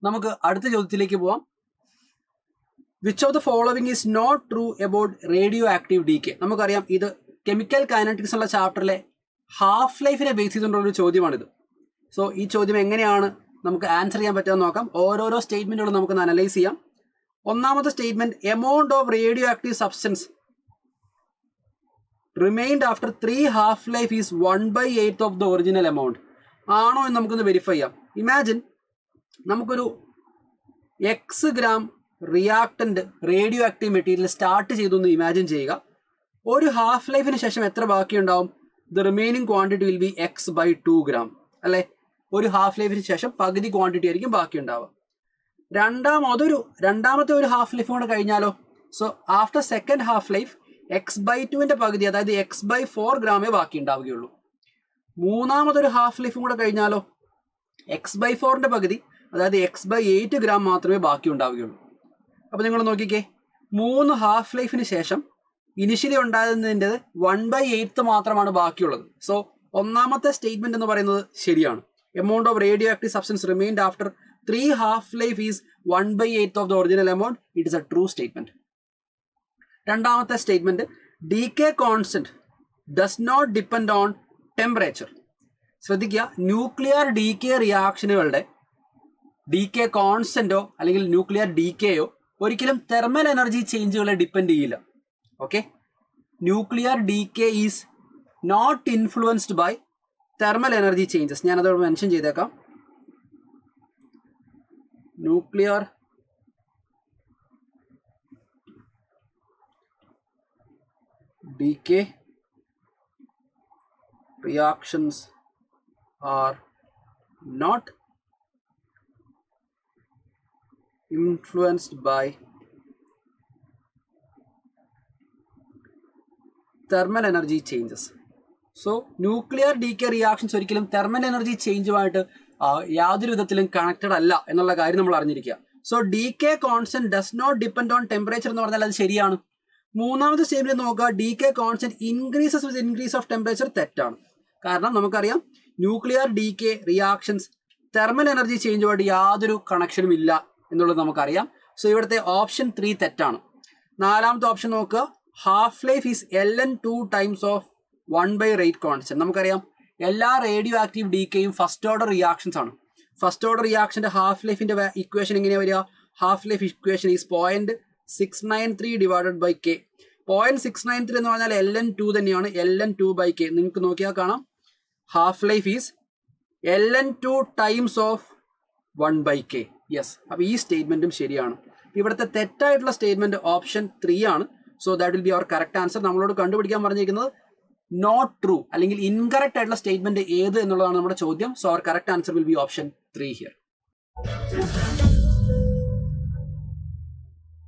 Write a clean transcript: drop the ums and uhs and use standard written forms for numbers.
നമുക്ക് അടുത്ത ചോദ്യത്തിലേക്ക് പോവാം. Which of the following is not true about radioactive decay. നമുക്കറിയാം ഇത് കെമിക്കൽ കൈനറ്റിക്സ് ഉള്ള ചാപ്റ്ററിലെ ഹാഫ് ലൈഫിനെ ബേസ് ചെയ്തുകൊണ്ടുള്ള ഒരു ചോദ്യമാണിത്. സോ ഈ ചോദ്യം എങ്ങനെയാണ് നമുക്ക് ആൻസർ ചെയ്യാൻ പറ്റുമെന്ന് നോക്കാം. ഓരോരോ സ്റ്റേറ്റ്മെന്റുകളും നമുക്ക് അനലൈസ് ചെയ്യാം. ഒന്നാമത്തെ statement, amount of radio active substance remained after 3 half life is 1/8 of the original amount. ആണോ എന്ന് നമുക്കൊന്ന് വെരിഫൈ ചെയ്യാം. ഇമാജിൻ നമുക്കൊരു x gram reactant radio active material start ചെയ്തു എന്ന് ഇമാജിൻ ചെയ്യുക. ഒരു ഹാഫ് ലൈഫിന് ശേഷം എത്ര ബാക്കിയുണ്ടാവും? The remaining quantity will be x/2 gram അല്ലെ. ഒരു ഹാഫ് ലൈഫിന് ശേഷം പകുതി ക്വാണ്ടിറ്റി ആയിരിക്കും ബാക്കി ഉണ്ടാവുക. രണ്ടാമത്തെ ഒരു ഹാഫ് ലൈഫ് കൂടെ കഴിഞ്ഞാലോ? So after second half life x/2ന്റെ പകുതി, അതായത് x/4 ഗ്രാമേ ബാക്കി ഉണ്ടാവുകയുള്ളൂ. മൂന്നാമതൊരു ഹാഫ് ലൈഫും കൂടെ കഴിഞ്ഞാലോ? x/4ന്റെ പകുതി, അതായത് x/8 ഗ്രാം മാത്രമേ ബാക്കി ഉണ്ടാവുകയുള്ളൂ. അപ്പോൾ നിങ്ങൾ നോക്കിക്കേ, 3 ഹാഫ് ലൈഫിന് ശേഷം ഇനിഷ്യലി ഉണ്ടായിരുന്നതിൻ്റെ 1/8 മാത്രമാണ് ബാക്കിയുള്ളത്. സോ ഒന്നാമത്തെ സ്റ്റേറ്റ്മെന്റ് എന്ന് പറയുന്നത് ശരിയാണ്. Amount of radio active substance remained after 3 half life is 1/8 of the original amount. It is a true statement. രണ്ടാമത്തെ statement, decay constant does not depend on temperature. ശ്രദ്ധിക്കുക, ന്യൂക്ലിയർ ഡീകെ റിയാക്ഷനുകളുടെ decay കോൺസ്റ്റന്റോ അല്ലെങ്കിൽ nuclear ഡീകെയോ ഒരിക്കലും thermal energy ചേഞ്ചുകളെ depend ചെയ്യില്ല. Okay, nuclear decay is not influenced by thermal energy changes. ഞാനതോട് മെൻഷൻ ചെയ്തേക്കാം. Nuclear decay reactions are not influenced by thermal energy changes. So nuclear decay reactions ഒരിക്കലും തെർമൽ എനർജി ചേഞ്ചുമായിട്ട് യാതൊരു വിധത്തിലും കണക്റ്റഡ് അല്ല എന്നുള്ള കാര്യം നമ്മൾ അറിഞ്ഞിരിക്കുക. So decay constant does not depend on temperature എന്ന് പറഞ്ഞാൽ അത് ശരിയാണ്. മൂന്നാമത്തെ സ്റ്റേറ്റ്മെന്റ് നോക്കുക, decay constant increases with increase of temperature. തെറ്റാണ്. കാരണം നമുക്കറിയാം nuclear decay reactions thermal energy ചേഞ്ചുമായിട്ട് യാതൊരു കണക്ഷനും ഇല്ല എന്നുള്ളത് നമുക്കറിയാം. സോ ഇവിടുത്തെ ഓപ്ഷൻ 3 തെറ്റാണ്. നാലാമത്തെ ഓപ്ഷൻ നോക്കുക, half life is ln2 times of 1/rate constant. നമുക്കറിയാം എല്ലാ റേഡിയോ ആക്റ്റീവ് ഡീകെയും ഫസ്റ്റ് ഓർഡർ റിയാക്ഷൻസ് ആണ്. ഫസ്റ്റ് ഓർഡർ റിയാക്ഷന്റെ ഹാഫ് ലൈഫിന്റെ ഇക്വേഷൻ എങ്ങനെയാ വരിക? Half life equation is 0.693 divided by k. 0.693 എന്ന് പറഞ്ഞാൽ ln2 തന്നെയാണ്. ln2/k നിങ്ങൾക്ക് നോക്കിയാൽ കാണാം. Half life is ln2 times of 1/k. Yes, അപ്പോൾ ഈ സ്റ്റേറ്റ്മെന്റും ശരിയാണ്. ഇവിടുത്തെ തെറ്റായിട്ടുള്ള സ്റ്റേറ്റ്മെന്റ് ഓപ്ഷൻ 3 ആണ്. So that will be our correct answer. നമ്മളോട് കണ്ടുപിടിക്കാൻ പറഞ്ഞിരിക്കുന്നത് നോട്ട് ട്രൂ അല്ലെങ്കിൽ ഇൻകറക്റ്റ് ആയിട്ടുള്ള സ്റ്റേറ്റ്മെന്റ് ഏത് എന്നുള്ളതാണ് നമ്മുടെ ചോദ്യം. So our correct answer will be option 3 here.